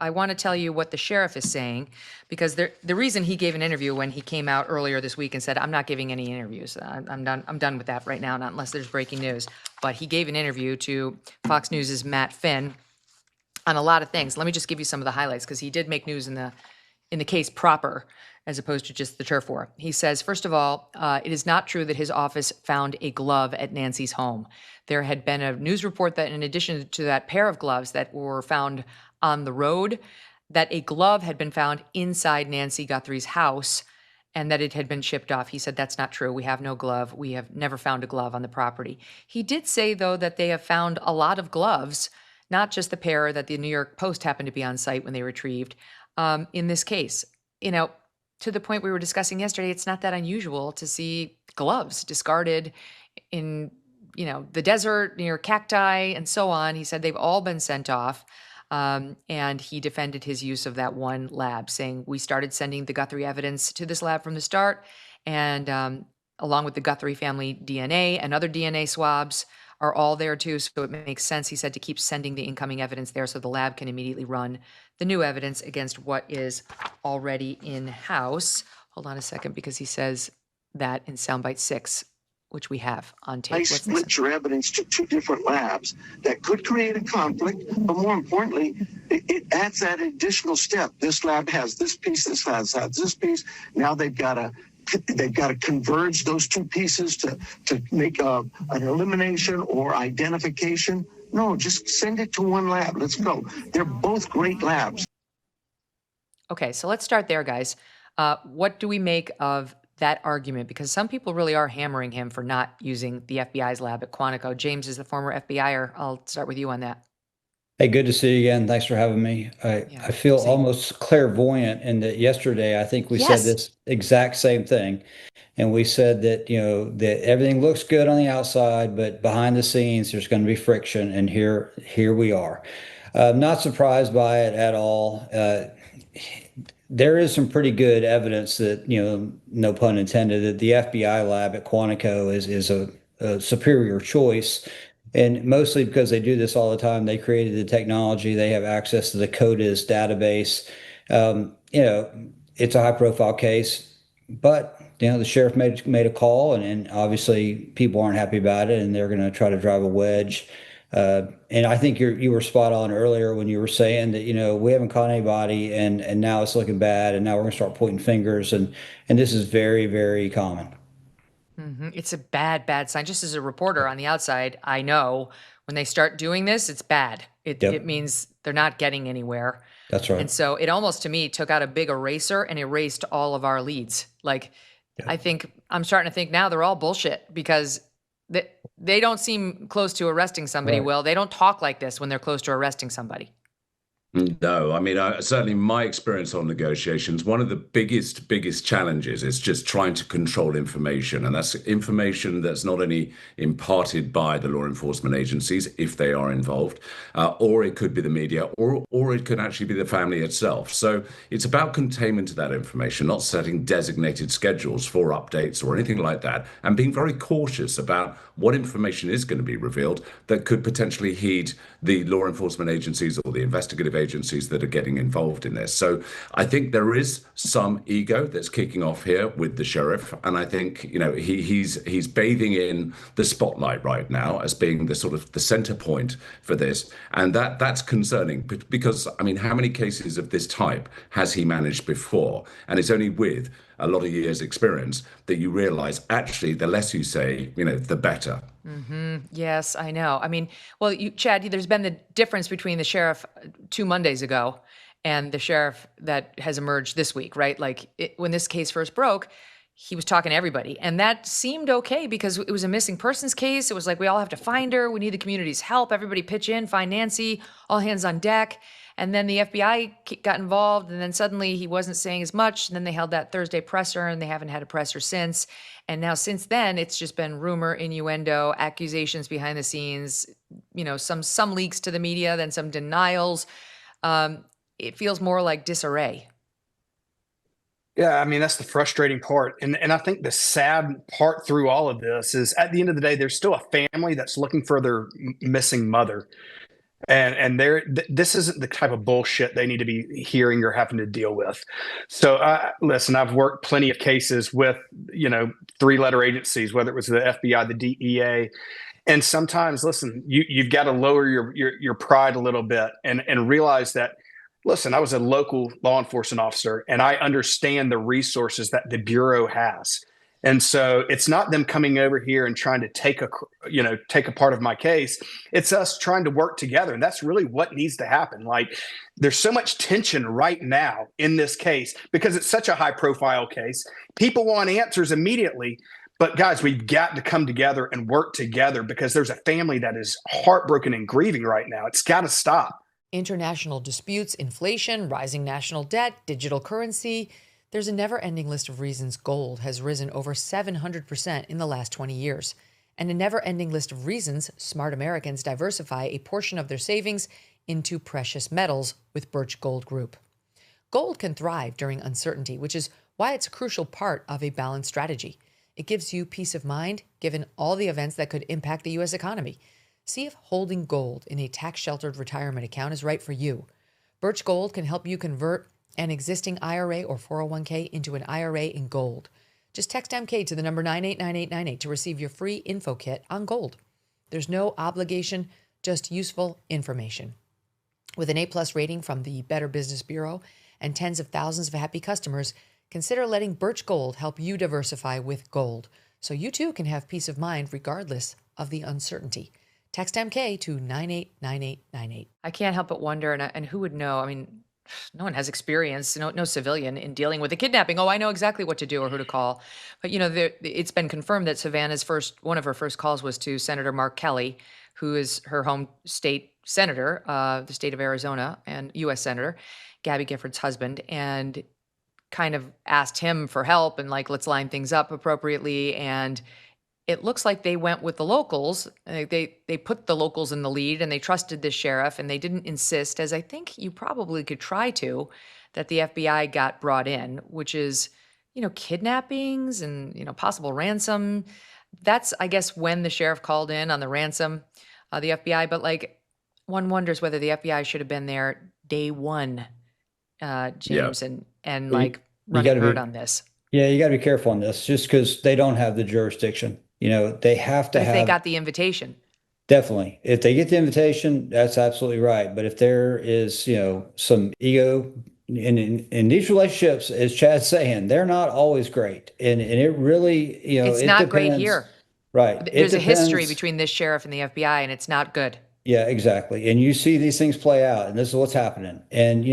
I want to tell you what the sheriff is saying, because the reason he gave an interview when he came out earlier this week and said, I'm not giving any interviews. I'm done with that right now, not unless there's breaking news. But he gave an interview to Fox News' Matt Finn on a lot of things. Let me just give you some of the highlights, because he did make news in the case proper, as opposed to just the turf war. He says, first of all, it is not true that his office found a glove at Nancy's home. There had been a news report that in addition to that pair of gloves that were found on the road, that a glove had been found inside Nancy Guthrie's house and that it had been shipped off. He said, that's not true. We have no glove. We have never found a glove on the property. He did say, though, that they have found a lot of gloves, not just the pair that the New York Post happened to be on site when they retrieved in this case. You know, to the point we were discussing yesterday, it's not that unusual to see gloves discarded in, the desert near cacti and so on. He said they've all been sent off. And he defended his use of that one lab, saying, we started sending the Guthrie evidence to this lab from the start. And along with the Guthrie family DNA and other DNA swabs are all there too. So it makes sense, he said, to keep sending the incoming evidence there so the lab can immediately run the new evidence against what is already in-house. Hold on a second, because he says that in soundbite 6, which we have on tape. I split your evidence to 2 different labs that could create a conflict, but more importantly, it adds that additional step. This lab has this piece, this lab has this piece. Now they've got to converge those 2 pieces to make an elimination or identification. No, just send it to one lab. Let's go. They're both great labs. Okay, so let's start there, guys. What do we make of that argument? Because some people really are hammering him for not using the FBI's lab at Quantico. James is the former FBI'er. I'll start with you on that. Hey, good to see you again. Thanks for having me. I feel almost clairvoyant in that yesterday I think we said this exact same thing. And we said that, that everything looks good on the outside, but behind the scenes, there's going to be friction. And here we are. Not surprised by it at all. There is some pretty good evidence that, no pun intended, that the FBI lab at Quantico is a superior choice. And mostly because they do this all the time. They created the technology. They have access to the CODIS database. It's a high profile case, but the sheriff made a call, and obviously people aren't happy about it, and they're going to try to drive a wedge. And I think you were spot on earlier when you were saying that, we haven't caught anybody, and now it's looking bad, and now we're going to start pointing fingers, and this is very, very common. Mm-hmm. It's a bad sign. Just as a reporter on the outside, I know when they start doing this, it's bad. It means they're not getting anywhere. That's right. And so it almost, to me, took out a big eraser and erased all of our leads. I'm starting to think now they're all bullshit, because they don't seem close to arresting somebody. Right. Well, they don't talk like this when they're close to arresting somebody. No, I mean, certainly my experience on negotiations, one of the biggest challenges is just trying to control information. And that's information that's not only imparted by the law enforcement agencies, if they are involved, or it could be the media, or it could actually be the family itself. So it's about containment of that information, not setting designated schedules for updates or anything like that, and being very cautious about what information is going to be revealed that could potentially heed the law enforcement agencies or the investigative agencies that are getting involved in this. So I think there is some ego that's kicking off here with the sheriff, and I think he's bathing in the spotlight right now as being the sort of the center point for this, and that's concerning, because I mean, how many cases of this type has he managed before? And it's only with a lot of years experience that you realize, actually, the less you say, the better. Mm-hmm. Yes, I know. I mean, well, Chad, there's been the difference between the sheriff 2 Mondays ago and the sheriff that has emerged this week, right? When this case first broke, he was talking to everybody, and that seemed okay because it was a missing persons case. It was like, we all have to find her. We need the community's help. Everybody pitch in, find Nancy, all hands on deck. And then the FBI got involved, and then suddenly he wasn't saying as much. And then they held that Thursday presser, and they haven't had a presser since. And now since then, it's just been rumor, innuendo, accusations behind the scenes, some leaks to the media, then some denials. It feels more like disarray. Yeah, I mean, that's the frustrating part. And I think the sad part through all of this is, at the end of the day, there's still a family that's looking for their missing mother. And this isn't the type of bullshit they need to be hearing or having to deal with. So listen, I've worked plenty of cases with, 3-letter agencies, whether it was the FBI, the DEA. And sometimes, listen, you've got to lower your pride a little bit and realize that, listen, I was a local law enforcement officer and I understand the resources that the Bureau has. And so it's not them coming over here and trying to take a part of my case. It's us trying to work together. And that's really what needs to happen. Like, there's so much tension right now in this case because it's such a high profile case. People want answers immediately. But guys, we've got to come together and work together because there's a family that is heartbroken and grieving right now. It's got to stop. International disputes, inflation, rising national debt, digital currency. There's a never-ending list of reasons gold has risen over 700% in the last 20 years. And a never-ending list of reasons smart Americans diversify a portion of their savings into precious metals with Birch Gold Group. Gold can thrive during uncertainty, which is why it's a crucial part of a balanced strategy. It gives you peace of mind, given all the events that could impact the U.S. economy. See if holding gold in a tax-sheltered retirement account is right for you. Birch Gold can help you convert an existing IRA or 401k into an IRA in gold. Just text MK to the number 989898 to receive your free info kit on gold. There's no obligation, just useful information. With an A+ rating from the Better Business Bureau and tens of thousands of happy customers, consider letting Birch Gold help you diversify with gold, so you too can have peace of mind regardless of the uncertainty. Text MK to 989898. I can't help but wonder, and who would know? I mean, no one has experience, no civilian in dealing with a kidnapping. Oh, I know exactly what to do or who to call. But, it's been confirmed that Savannah's one of her first calls was to Senator Mark Kelly, who is her home state senator, the state of Arizona, and U.S. Senator, Gabby Gifford's husband, and kind of asked him for help and let's line things up appropriately. And it looks like they went with the locals. They put the locals in the lead and they trusted this sheriff and they didn't insist, as I think you probably could try to, that the FBI got brought in, which is, kidnappings and, possible ransom. That's, I guess, when the sheriff called in on the ransom, the FBI. But one wonders whether the FBI should have been there day one, James, and running herd on this. Yeah, you got to be careful on this just because they don't have the jurisdiction. They have to have. If they got the invitation. Definitely. If they get the invitation, that's absolutely right. But if there is, some ego in these relationships, as Chad's saying, they're not always great. And it really, it's not great here. Right. There's a history between this sheriff and the FBI, and it's not good. Yeah, exactly. And you see these things play out, and this is what's happening. And,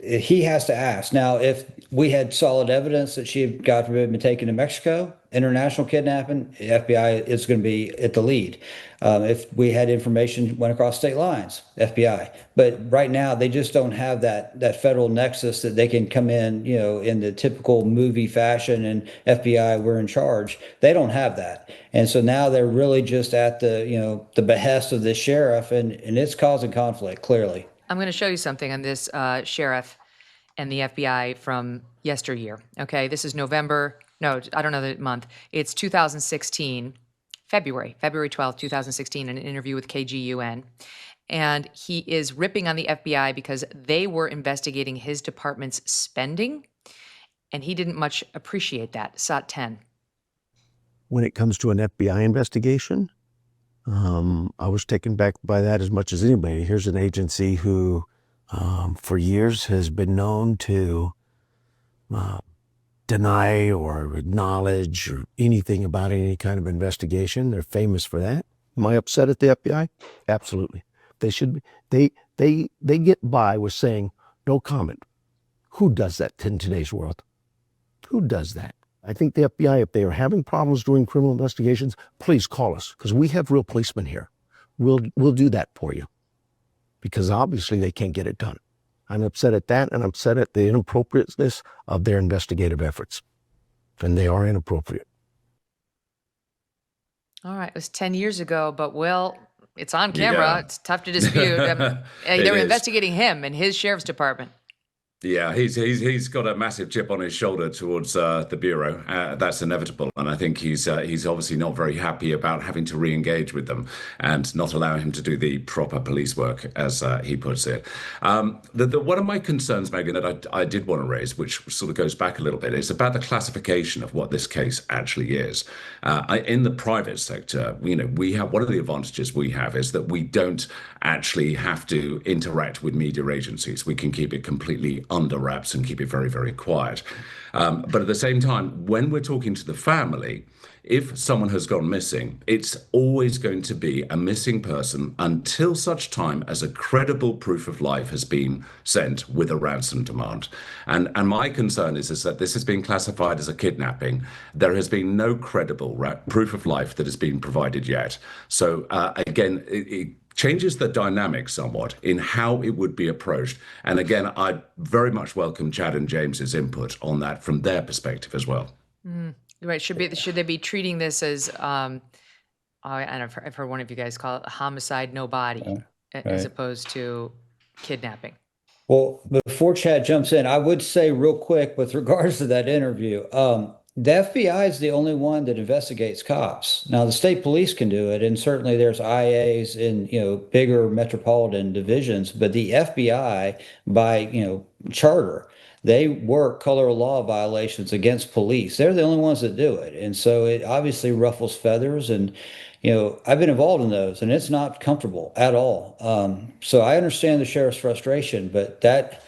he has to ask. Now, if we had solid evidence that she had, God forbid, been taken to Mexico, international kidnapping, the FBI is going to be at the lead. If we had information went across state lines, FBI. But right now, they just don't have that federal nexus that they can come in, in the typical movie fashion and FBI, we're in charge. They don't have that. And so now they're really just at the behest of this sheriff, and it's causing conflict, clearly. I'm going to show you something on this sheriff and the FBI from yesteryear. Okay, this is November. No, I don't know the month. It's 2016, February 12th, 2016, in an interview with KGUN. And he is ripping on the FBI because they were investigating his department's spending, and he didn't much appreciate that. SOT 10. When it comes to an FBI investigation, I was taken back by that as much as anybody. Here's an agency who, for years, has been known to deny or acknowledge or anything about any kind of investigation. They're famous for that. Am I upset at the FBI? Absolutely. They should be. They get by with saying no comment. Who does that in today's world? Who does that? I think the FBI, if they are having problems doing criminal investigations, please call us, because we have real policemen here. We'll do that for you, because obviously they can't get it done. I'm upset at that, and I'm upset at the inappropriateness of their investigative efforts, and they are inappropriate. All right, it was 10 years ago, but it's on camera. Yeah. It's tough to dispute. They were investigating him and his sheriff's department. Yeah, he's got a massive chip on his shoulder towards the bureau. That's inevitable, and I think he's obviously not very happy about having to re-engage with them and not allowing him to do the proper police work, as he puts it. One of my concerns, Megyn, that I did want to raise, which sort of goes back a little bit, is about the classification of what this case actually is. In the private sector, we have one of the advantages we have is that we don't actually have to interact with media agencies. We can keep it completely under wraps and keep it very, very quiet. But at the same time, when we're talking to the family, if someone has gone missing, it's always going to be a missing person until such time as a credible proof of life has been sent with a ransom demand. And my concern is that this has been classified as a kidnapping. There has been no credible proof of life that has been provided yet. So again, it changes the dynamic somewhat in how it would be approached. And again, I very much welcome Chad and James's input on that from their perspective as well. Right. Should they be treating this as, I've heard one of you guys call it a homicide, no body, as opposed to kidnapping? Well, before Chad jumps in, I would say real quick with regards to that interview, the FBI is the only one that investigates cops. Now, the state police can do it, and certainly there's IAs in bigger metropolitan divisions. But the FBI, by charter, they work color of law violations against police. They're the only ones that do it, and so it obviously ruffles feathers. And I've been involved in those, and it's not comfortable at all. So I understand the sheriff's frustration, but that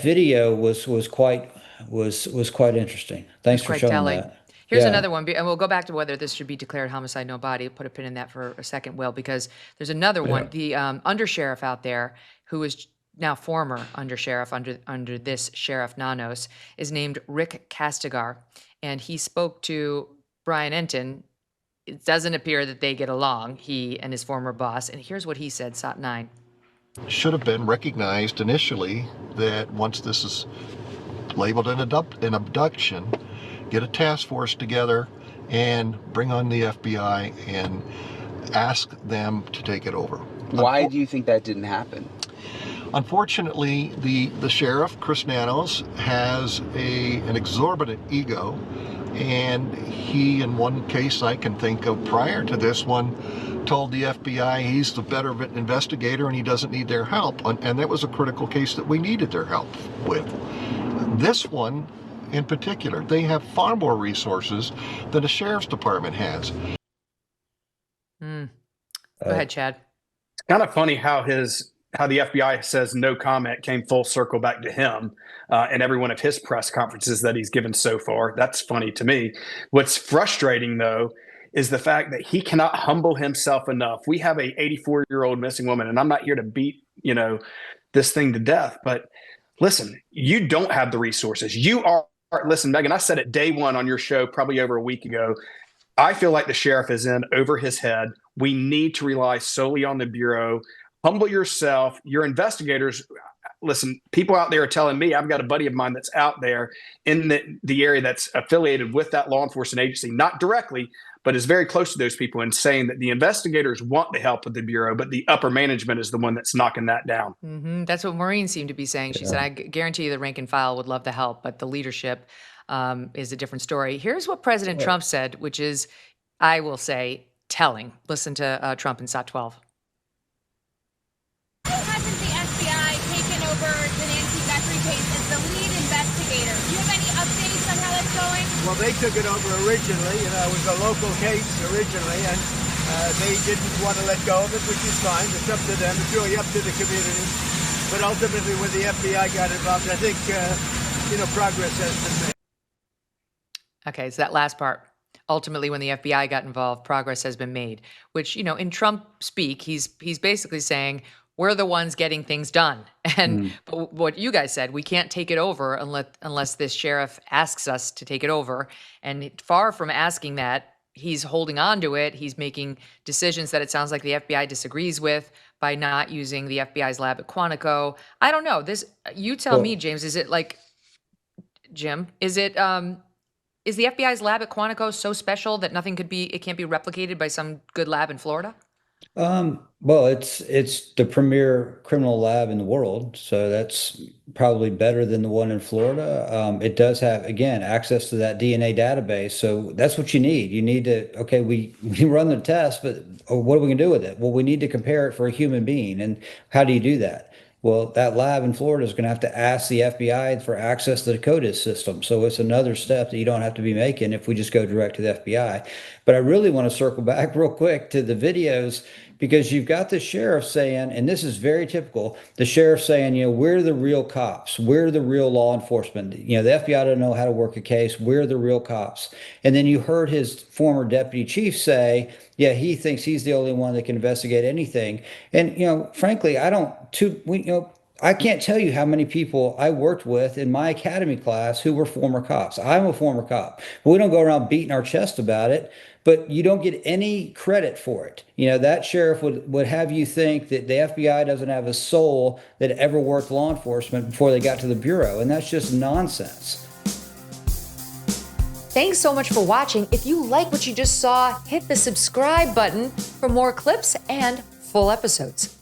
video was quite interesting. Thanks for showing telling. that. Here's another one, and we'll go back to whether this should be declared homicide, no body. Put a pin in that for a second, Will, because there's another one. The undersheriff out there, who is now former undersheriff under this Sheriff Nanos, is named Rick Castigar, and he spoke to Brian Enton. It doesn't appear that they get along, he and his former boss. And here's what he said, SOT 9. Should have been recognized initially that once this is labeled an abduction, get a task force together and bring on the FBI and ask them to take it over. Why do you think that didn't happen? Unfortunately, the sheriff, Chris Nanos, has an exorbitant ego, and he, in one case I can think of prior to this one, told the FBI he's the better investigator and he doesn't need their help, and that was a critical case that we needed their help with. This one in particular, they have far more resources than the sheriff's department has. Go ahead, Chad. It's kind of funny how the FBI says no comment came full circle back to him in every one of his press conferences that he's given so far. That's funny to me. What's frustrating, though, is the fact that he cannot humble himself enough. We have a 84-year-old missing woman, and I'm not here to beat, this thing to death. But listen, you don't have the resources. Listen, Megyn, I said it day one on your show probably over a week ago. I feel like the sheriff is in over his head. We need to rely solely on the Bureau. Humble yourself. Your investigators, listen, people out there are telling me, I've got a buddy of mine that's out there in the area that's affiliated with that law enforcement agency, not directly, but is very close to those people, and saying that the investigators want the help of the Bureau, but the upper management is the one that's knocking that down. That's what Maureen seemed to be saying. She said, I guarantee you the rank and file would love the help, but the leadership is a different story. Here's what President Trump said, which is, I will say, telling. Listen to Trump in SOT 12. Why hasn't the FBI taken over the Nancy Guthrie case as the lead investigator? Do you have any updates on how that's going? Well, they took it over originally. It was a local case originally, and they didn't want to let go of it, which is fine. It's up to them. It's really up to the community. But ultimately, when the FBI got involved, I think, progress has been made. Okay, so that last part. Ultimately, when the FBI got involved, progress has been made, which, in Trump speak, he's basically saying, we're the ones getting things done. And but what you guys said, we can't take it over unless this sheriff asks us to take it over. And far from asking that, he's holding on to it. He's making decisions that it sounds like the FBI disagrees with by not using the FBI's lab at Quantico. I don't know. You tell me, James, is it like, Jim, is the FBI's lab at Quantico so special that it can't be replicated by some good lab in Florida? Well, it's the premier criminal lab in the world, so that's probably better than the one in Florida. It does have, again, access to that DNA database, so that's what you need. You need to, okay, we run the test, but what are we gonna do with it? Well, we need to compare it for a human being, and how do you do that? Well, that lab in Florida is going to have to ask the FBI for access to the CODIS system. So it's another step that you don't have to be making if we just go direct to the FBI. But I really want to circle back real quick to the videos, because you've got the sheriff saying, and this is very typical, the sheriff saying, we're the real cops. We're the real law enforcement. The FBI don't know how to work a case. We're the real cops. And then you heard his former deputy chief say, yeah, he thinks he's the only one that can investigate anything. And, frankly, I can't tell you how many people I worked with in my academy class who were former cops. I'm a former cop. We don't go around beating our chest about it, but you don't get any credit for it. That sheriff would have you think that the FBI doesn't have a soul that ever worked law enforcement before they got to the Bureau. And that's just nonsense. Thanks so much for watching. If you like what you just saw, hit the subscribe button for more clips and full episodes.